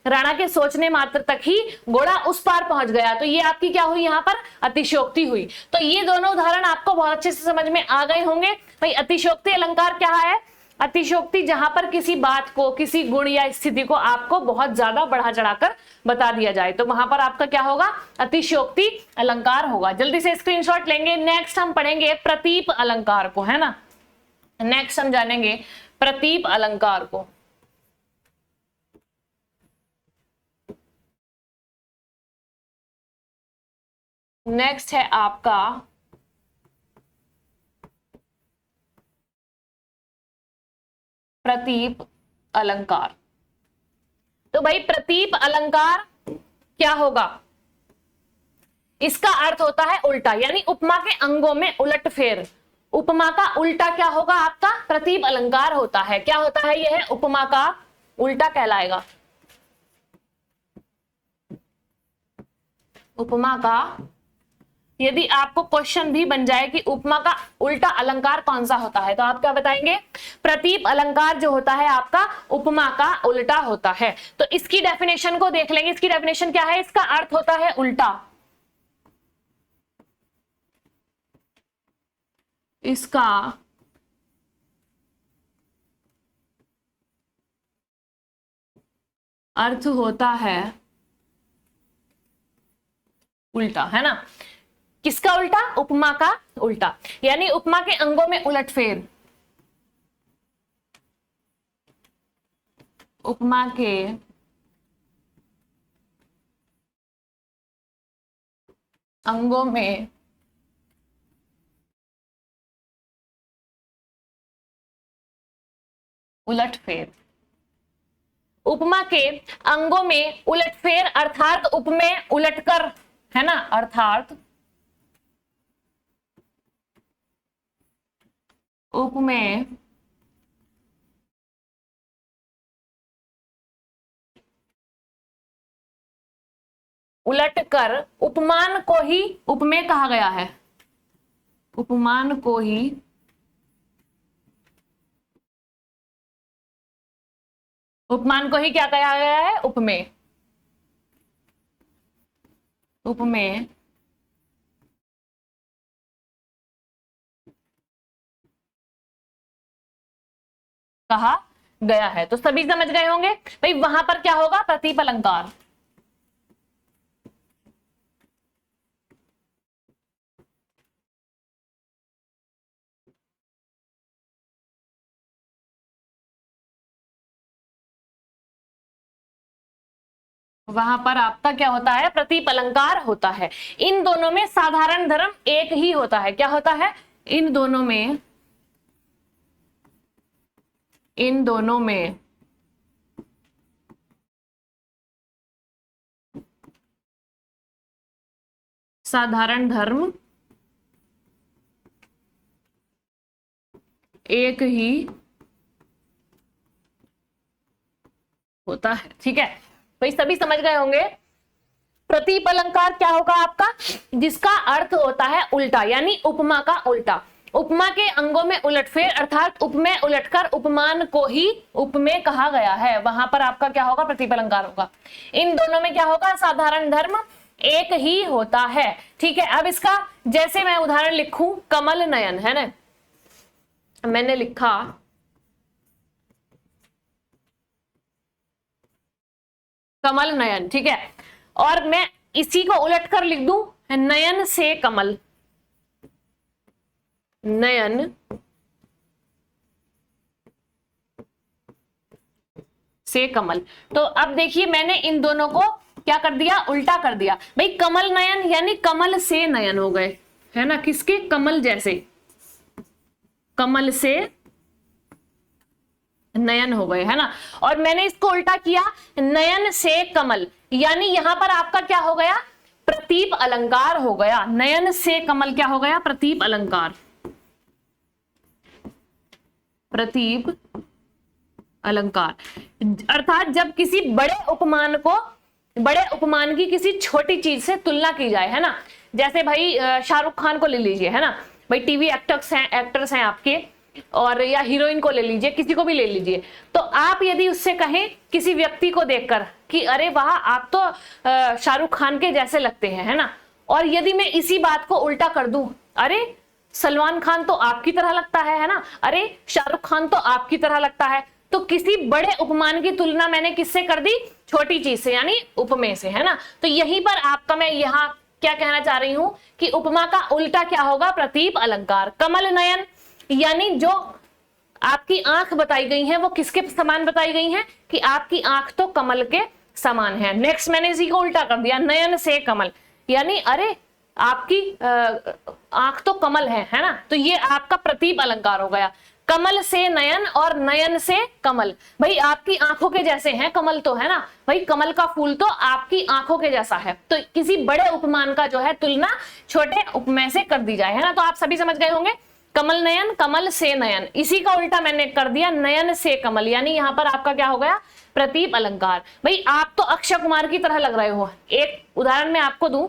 राणा के सोचने मात्र तक ही घोड़ा उस पार पहुंच गया। तो ये आपकी क्या हुई, यहाँ पर अतिशयोक्ति हुई। तो ये दोनों उदाहरण आपको बहुत अच्छे से समझ में आ गए होंगे। भाई अतिशयोक्ति अलंकार क्या है, अतिशयोक्ति जहां पर किसी बात को, किसी गुण या स्थिति को आपको बहुत ज्यादा बढ़ा चढ़ाकर बता दिया जाए, तो वहां पर आपका क्या होगा, अतिशयोक्ति अलंकार होगा। जल्दी से स्क्रीनशॉट लेंगे। नेक्स्ट हम पढ़ेंगे प्रतीप अलंकार को, है ना, नेक्स्ट हम जानेंगे प्रतीप अलंकार को। नेक्स्ट है आपका प्रतीप अलंकार। तो भाई प्रतीप अलंकार क्या होगा, इसका अर्थ होता है उल्टा, यानी उपमा के अंगों में उलटफेर। उपमा का उल्टा क्या होगा आपका, प्रतीप अलंकार होता है। क्या होता है, यह उपमा का उल्टा कहलाएगा। उपमा का, यदि आपको क्वेश्चन भी बन जाए कि उपमा का उल्टा अलंकार कौन सा होता है, तो आप क्या बताएंगे, प्रतीप अलंकार जो होता है आपका उपमा का उल्टा होता है। तो इसकी डेफिनेशन को देख लेंगे। इसकी डेफिनेशन क्या है, इसका अर्थ होता है उल्टा, इसका अर्थ होता है उल्टा, है ना। किसका उल्टा, उपमा का उल्टा, यानी उपमा के अंगों में उलटफेर। उपमा के अंगों में उलटफेर। उपमा के अंगों में उलटफेर अर्थात उपमेय उलटकर, है ना, अर्थात उपमेय उलटकर उपमान को ही उपमेय कहा गया है। उपमान को ही उपमान को ही क्या कहा गया है, उपमेय। उपमेय कहा गया है। तो सभी समझ गए होंगे भाई, वहां पर क्या होगा, प्रतीप अलंकार। वहां पर आपका क्या होता है, प्रतीप अलंकार होता है। इन दोनों में साधारण धर्म एक ही होता है। क्या होता है, इन दोनों में साधारण धर्म एक ही होता है। ठीक है भाई, सभी समझ गए होंगे। प्रतीप अलंकार क्या होगा आपका, जिसका अर्थ होता है उल्टा, यानी उपमा का उल्टा। उपमा के अंगों में उलटफेर अर्थात उपमेय उलटकर उपमान को ही उपमेय कहा गया है, वहां पर आपका क्या होगा, प्रतीप अलंकार होगा। इन दोनों में क्या होगा, साधारण धर्म एक ही होता है। ठीक है, अब इसका जैसे मैं उदाहरण लिखूं, कमल नयन, है ना, मैंने लिखा कमल नयन, ठीक है, और मैं इसी को उलट कर लिख दूं, नयन से कमल, नयन से कमल। तो अब देखिए मैंने इन दोनों को क्या कर दिया, उल्टा कर दिया। भाई कमल नयन यानी कमल से नयन हो गए, है ना, किसके, कमल जैसे, कमल से नयन हो गए, है ना। और मैंने इसको उल्टा किया, नयन से कमल, यानी यहां पर आपका क्या हो गया, प्रतीप अलंकार हो गया। नयन से कमल क्या हो गया, प्रतीप अलंकार, प्रतीप अलंकार। अर्थात जब किसी बड़े उपमान की किसी छोटी चीज से तुलना की जाए, है ना। जैसे भाई शाहरुख खान को ले लीजिए, है ना, भाई टीवी एक्टर्स हैं आपके, और या हीरोइन को ले लीजिए, किसी को भी ले लीजिए, तो आप यदि उससे कहें किसी व्यक्ति को देखकर कि अरे वाह आप तो शाहरुख खान के जैसे लगते हैं, है ना, और यदि मैं इसी बात को उल्टा कर दूं, अरे सलमान खान तो आपकी तरह लगता है ना, अरे शाहरुख खान तो आपकी तरह लगता है, तो किसी बड़े उपमान की तुलना मैंने किससे कर दी, छोटी चीज से, यानी उपमेय से, है ना। तो यहीं पर आपका मैं यहां क्या कहना चाह रही हूं कि उपमा का उल्टा क्या होगा, प्रतीप अलंकार। कमल नयन, यानी जो आपकी आंख बताई गई है वो किसके समान बताई गई है, कि आपकी आंख तो कमल के समान है। नेक्स्ट मैंने इसी को उल्टा कर दिया, नयन से कमल, यानी अरे आपकी आंख तो कमल है ना, तो ये आपका प्रतीप अलंकार हो गया। कमल से नयन और नयन से कमल, भाई आपकी आंखों के जैसे हैं कमल तो, है ना, भाई कमल का फूल तो आपकी आंखों के जैसा है, तो किसी बड़े उपमान का जो है तुलना छोटे उपमेय से कर दी जाए, है ना। तो आप सभी समझ गए होंगे, कमल नयन, कमल से नयन, इसी का उल्टा मैंने कर दिया नयन से कमल, यानी यहां पर आपका क्या हो गया, प्रतीप अलंकार। भाई आप तो अक्षय कुमार की तरह लग रहे हो, एक उदाहरण मैं आपको दूं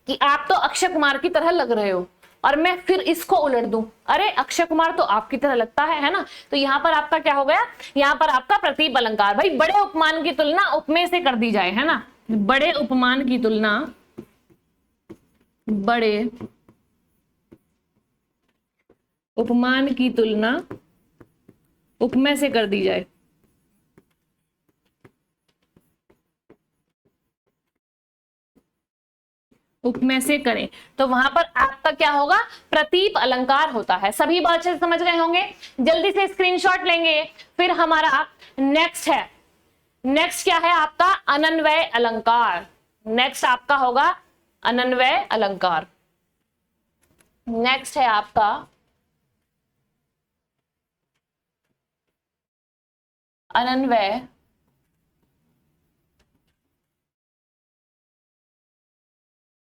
कि आप तो अक्षय कुमार की तरह लग रहे हो, और मैं फिर इसको उलट दूं, अरे अक्षय कुमार तो आपकी तरह लगता है ना, तो यहां पर आपका क्या हो गया, यहां पर आपका प्रतीप अलंकार। भाई बड़े उपमान की तुलना उपमेय से कर दी जाए, है ना, बड़े उपमान की तुलना बड़े उपमान की तुलना उपमेय से कर दी जाए, उपमेय से करें, तो वहां पर आपका क्या होगा, प्रतीप अलंकार होता है। सभी बात से समझ गए होंगे, जल्दी से स्क्रीनशॉट लेंगे। फिर हमारा नेक्स्ट है, नेक्स्ट क्या है आपका, अनन्वय अलंकार। नेक्स्ट आपका होगा अनन्वय अलंकार। नेक्स्ट है आपका अनन्वय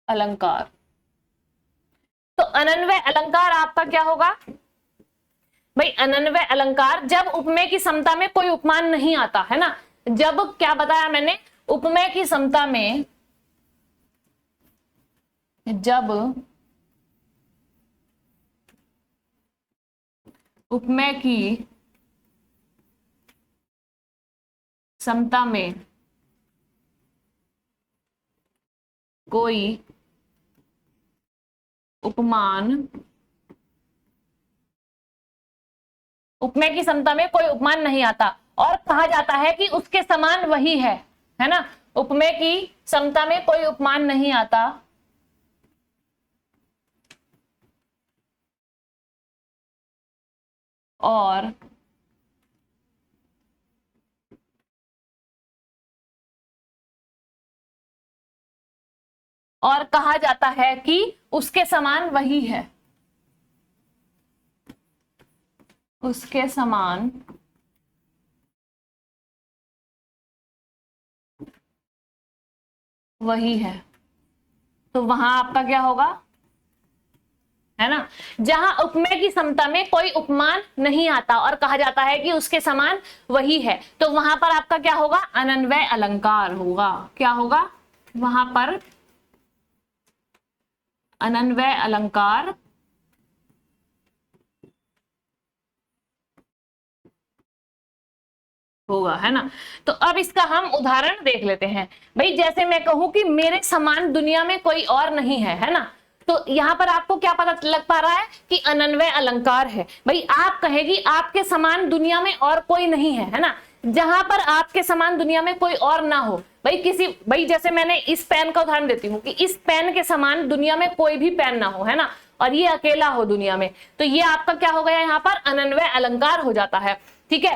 अलंकार। तो अनन्वय अलंकार आपका क्या होगा, भाई अनन्वय अलंकार जब उपमेय की समता में कोई उपमान नहीं आता, है ना, जब क्या बताया मैंने, उपमेय की समता में जब उपमेय की समता में कोई उपमेय की समता में कोई उपमान नहीं आता और कहा जाता है कि उसके समान वही है ना, उपमेय की समता में कोई उपमान नहीं आता और कहा जाता है कि उसके समान वही है, उसके समान वही है। तो वहां आपका क्या होगा, है ना, जहां उपमेय की समता में कोई उपमान नहीं आता और कहा जाता है कि उसके समान वही है, तो वहां पर आपका क्या होगा, अनन्वय अलंकार होगा। क्या होगा वहां पर, अनन्वय अलंकार होगा, है ना। तो अब इसका हम उदाहरण देख लेते हैं। भाई जैसे मैं कहूं कि मेरे समान दुनिया में कोई और नहीं है ना, तो यहां पर आपको क्या पता लग पा रहा है कि अनन्वय अलंकार है। भाई आप कहेगी आपके समान दुनिया में और कोई नहीं है ना, जहां पर आपके समान दुनिया में कोई और ना हो, भाई जैसे मैंने इस पेन का उदाहरण देती हूँ कि इस पेन के समान दुनिया में कोई भी पेन ना हो, है ना, और ये अकेला हो दुनिया में, तो ये आपका क्या हो गया, यहाँ पर अनन्वय अलंकार हो जाता है। ठीक है,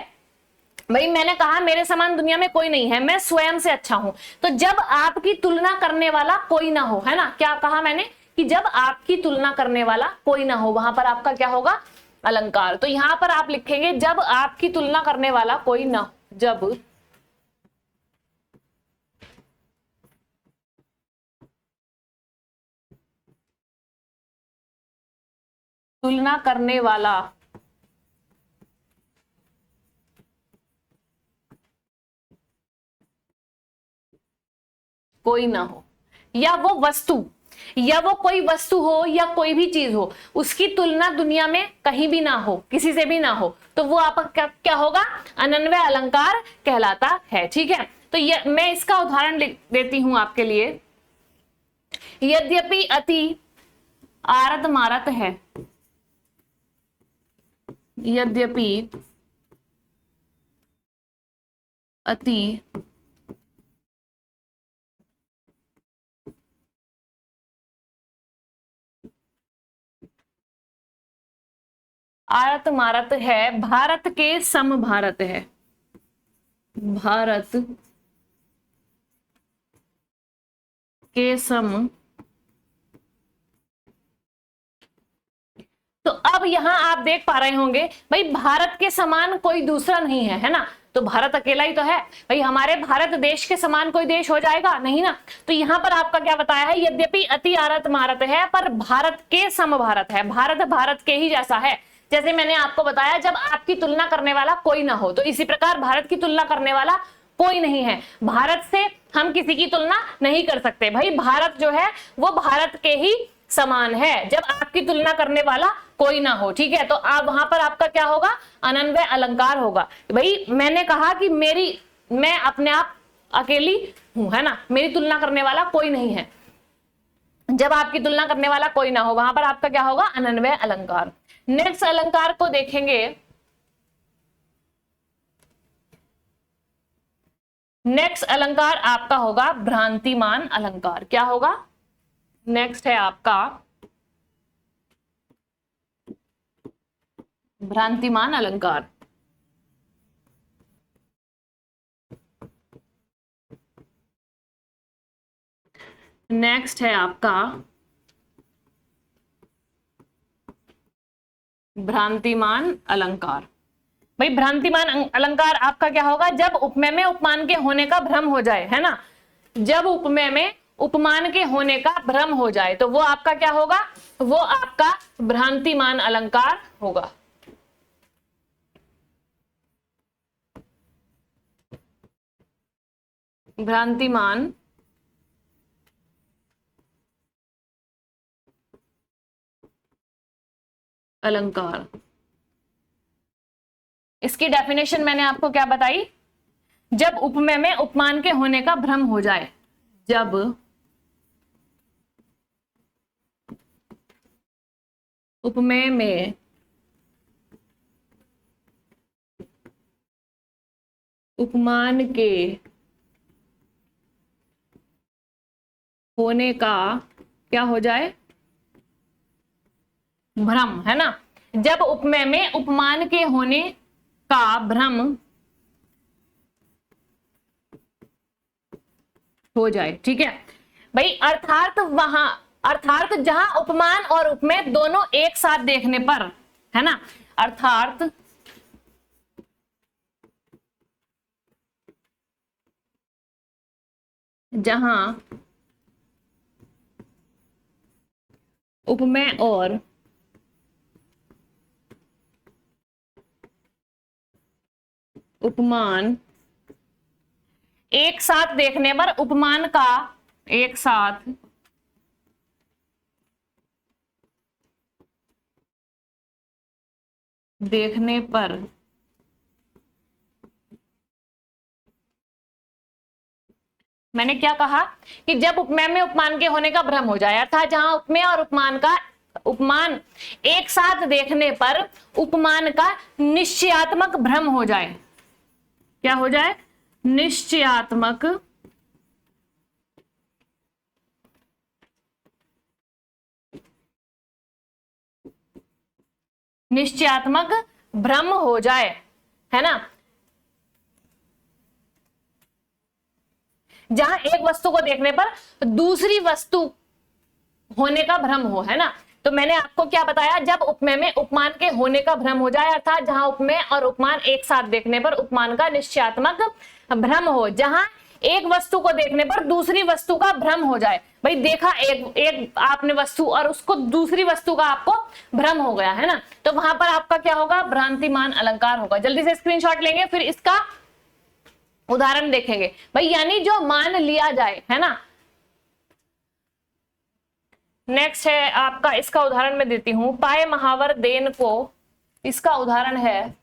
भाई मैंने कहा मेरे समान दुनिया में कोई नहीं है, मैं स्वयं से अच्छा हूं, तो जब आपकी तुलना करने वाला कोई ना हो, है ना, क्या कहा मैंने कि जब आपकी तुलना करने वाला कोई ना हो, वहां पर आपका क्या होगा, अलंकार। तो यहां पर आप लिखेंगे जब आपकी तुलना करने वाला कोई ना हो, जब तुलना करने वाला कोई ना हो, या वो वस्तु, या वो कोई वस्तु हो या कोई भी चीज हो, उसकी तुलना दुनिया में कहीं भी ना हो, किसी से भी ना हो, तो वो आपका क्या होगा, अनन्वय अलंकार कहलाता है। ठीक है, तो ये मैं इसका उदाहरण देती हूं आपके लिए। यद्यपि अति आरत मारत है, यद्यपि अति आरत मारत है, भारत के सम भारत है, भारत के सम। तो अब यहां आप देख पा रहे होंगे भाई भारत के समान कोई दूसरा नहीं है, है ना, तो भारत अकेला ही तो है भाई, हमारे भारत देश के समान कोई देश हो जाएगा नहीं ना। तो यहां पर आपका क्या बताया है, यद्यपि अति आरत मारत है पर भारत के सम भारत है, भारत भारत के ही जैसा है। जैसे मैंने आपको बताया जब आपकी तुलना करने वाला कोई ना हो, तो इसी प्रकार भारत की तुलना करने वाला कोई नहीं है, भारत से हम किसी की तुलना नहीं कर सकते भाई, भारत जो है वो भारत के ही समान है जब आपकी तुलना करने वाला कोई ना हो। ठीक है, तो आप वहां पर आपका क्या होगा, अनन्वय अलंकार होगा। भाई मैंने कहा कि मैं अपने आप अकेली हूं, है ना, मेरी तुलना करने वाला कोई नहीं है, जब आपकी तुलना करने वाला कोई ना हो वहां पर आपका क्या होगा, अनन्वय अलंकार। नेक्स्ट अलंकार को देखेंगे, नेक्स्ट अलंकार आपका होगा भ्रांतिमान अलंकार। क्या होगा, नेक्स्ट है आपका भ्रांतिमान अलंकार। नेक्स्ट है आपका भ्रांतिमान अलंकार। भाई भ्रांतिमान अलंकार आपका क्या होगा, जब उपमेय में उपमान के होने का भ्रम हो जाए, है ना, जब उपमेय में उपमान के होने का भ्रम हो जाए तो वो आपका क्या होगा, वो आपका भ्रांतिमान अलंकार होगा। भ्रांतिमान अलंकार, इसकी डेफिनेशन मैंने आपको क्या बताई, जब उपमेय में उपमान के होने का भ्रम हो जाए, जब उपमेय में उपमान के होने का क्या हो जाए, भ्रम, है ना, जब उपमेय में उपमान के होने का भ्रम हो जाए। ठीक है भाई, अर्थात जहां उपमान और उपमेय दोनों एक साथ देखने पर, है ना, अर्थात जहां उपमेय और उपमान एक साथ देखने पर, उपमान का एक साथ देखने पर मैंने क्या कहा कि जब उपमेय में उपमान के होने का भ्रम हो जाए, अर्थात जहां उपमेय और उपमान एक साथ देखने पर उपमान का निश्चयात्मक भ्रम हो जाए। क्या हो जाए, निश्चयात्मक भ्रम हो जाए, है ना, जहां एक वस्तु को देखने पर दूसरी वस्तु होने का भ्रम हो, है ना, तो मैंने आपको क्या बताया, जब उपमेय में उपमान के होने का भ्रम हो जाए, अर्थात जहां उपमेय और उपमान एक साथ देखने पर उपमान का निश्चयात्मक भ्रम हो, जहां एक वस्तु को देखने पर दूसरी वस्तु का भ्रम हो जाए। भाई देखा एक आपने वस्तु और उसको दूसरी वस्तु का आपको भ्रम हो गया है ना, तो वहां पर आपका क्या होगा, भ्रांतिमान अलंकार होगा। जल्दी से स्क्रीनशॉट लेंगे, फिर इसका उदाहरण देखेंगे। भाई यानी जो मान लिया जाए, है ना। नेक्स्ट है आपका, इसका उदाहरण मैं देती हूं, पाए महावर देन को, इसका उदाहरण है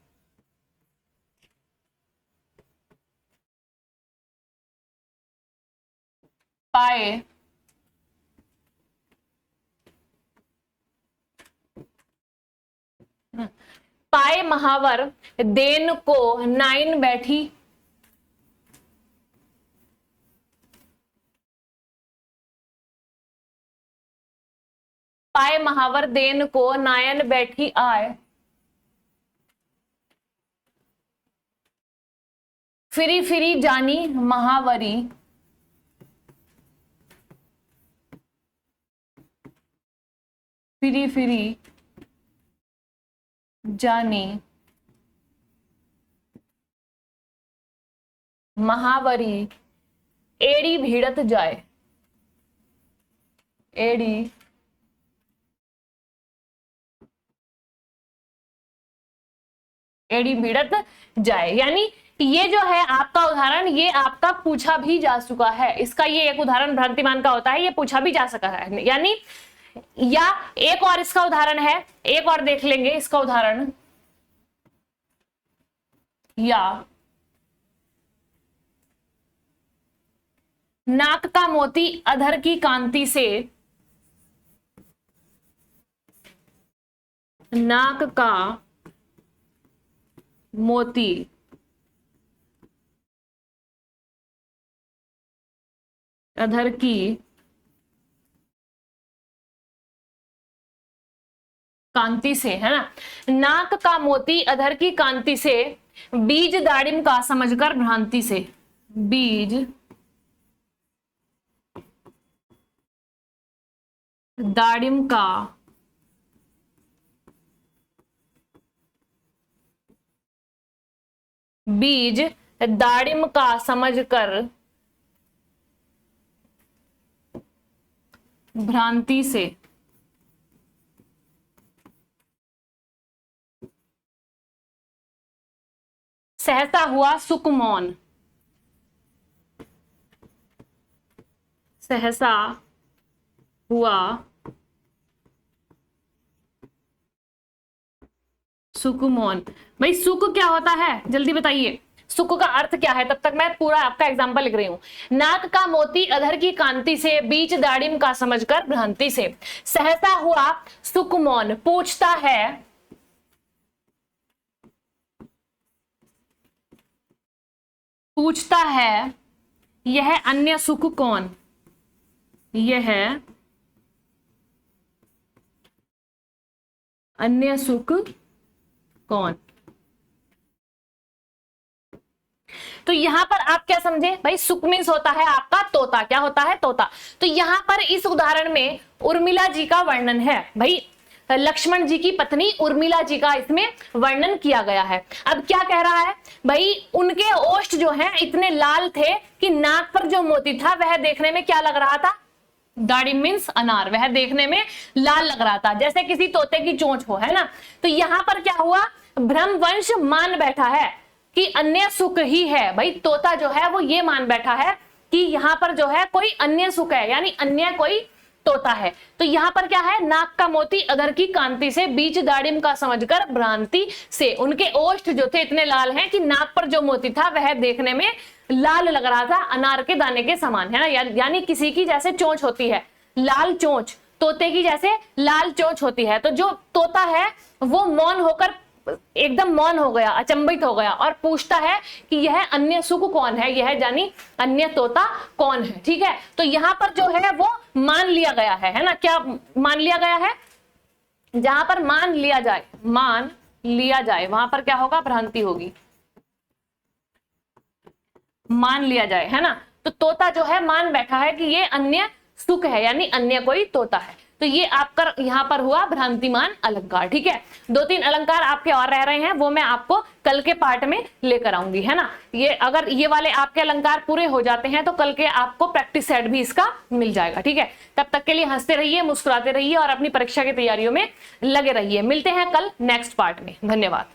पाए पाए महावर देन को नाइन बैठी, पाए महावर देन को नायन बैठी आए, फिरी फिरी जानी महावरी, फिरी फिरी जानी महावरी, एड़ी भिड़त जाए, एड़ी एड़ी भिड़त जाए। यानी ये जो है आपका उदाहरण, ये आपका पूछा भी जा चुका है। इसका ये एक उदाहरण भ्रांतिमान का होता है, ये पूछा भी जा सका है। यानी या एक और इसका उदाहरण है, एक और देख लेंगे इसका उदाहरण, या नाक का मोती अधर की कांति से, नाक का मोती अधर की कांति से, है ना। नाक का मोती अधर की कांति से, बीज दाड़िम का समझकर भ्रांति से, बीज दाड़िम का बीज दाड़िम का समझकर भ्रांति से, सहसा हुआ सुख मौन, सहसा हुआ सुख मौन। भाई सुख क्या होता है, जल्दी बताइए, सुख का अर्थ क्या है। तब तक मैं पूरा आपका एग्जांपल लिख रही हूं। नाक का मोती अधर की कांति से, बीच दाड़िम का समझकर भ्रांति से, सहसा हुआ सुख मौन, पूछता है यह अन्य सुख कौन, यह अन्य सुख कौन। तो यहां पर आप क्या समझे भाई, सुख मीन्स होता है आपका तोता। क्या होता है, तोता। तो यहां पर इस उदाहरण में उर्मिला जी का वर्णन है। भाई लक्ष्मण जी की पत्नी उर्मिला जी का इसमें वर्णन किया गया है। अब क्या कह रहा है भाई, उनके ओष्ठ जो हैं इतने लाल थे कि नाक पर जो मोती था वह देखने में क्या लग रहा था, दाढ़ी मीन्स अनार, वह देखने में लाल लग रहा था, जैसे किसी तोते की चोंच हो, है ना। तो यहां पर क्या हुआ, भ्रमवंश मान बैठा है कि अन्य सुख ही है। भाई तोता जो है वो ये मान बैठा है कि यहां पर जो है कोई अन्य सुख है, यानी अन्य कोई तोता है। तो यहां पर क्या है, नाक का मोती अधर की कांति से, बीच दाड़िम का समझकर भ्रांति से। उनके ओष्ठ जो थे इतने लाल हैं कि नाक पर जो मोती था वह देखने में लाल लग रहा था, अनार के दाने के समान, है ना। यानी किसी की जैसे चोंच होती है, लाल चोंच, तोते की जैसे लाल चोंच होती है। तो जो तोता है वो मौन होकर, एकदम मौन हो गया, अचंभित हो गया और पूछता है कि यह अन्य सुख कौन है, यह जानी अन्य तोता कौन है। ठीक है, तो यहां पर जो है वो मान लिया गया है ना। क्या मान लिया गया है, जहां पर मान लिया जाए वहां पर क्या होगा, भ्रांति होगी। मान लिया जाए, है ना। तो तोता जो है मान बैठा है कि ये अन्य सुख है, यानी अन्य कोई तोता है। तो ये आपका यहाँ पर हुआ भ्रांतिमान अलंकार। ठीक है, 2-3 अलंकार आपके और रह रहे हैं, वो मैं आपको कल के पार्ट में लेकर आऊंगी, है ना। ये अगर ये वाले आपके अलंकार पूरे हो जाते हैं तो कल के आपको प्रैक्टिस सेट भी इसका मिल जाएगा। ठीक है, तब तक के लिए हंसते रहिए, मुस्कुराते रहिए और अपनी परीक्षा की तैयारियों में लगे रहिए। मिलते हैं कल नेक्स्ट पार्ट में। धन्यवाद।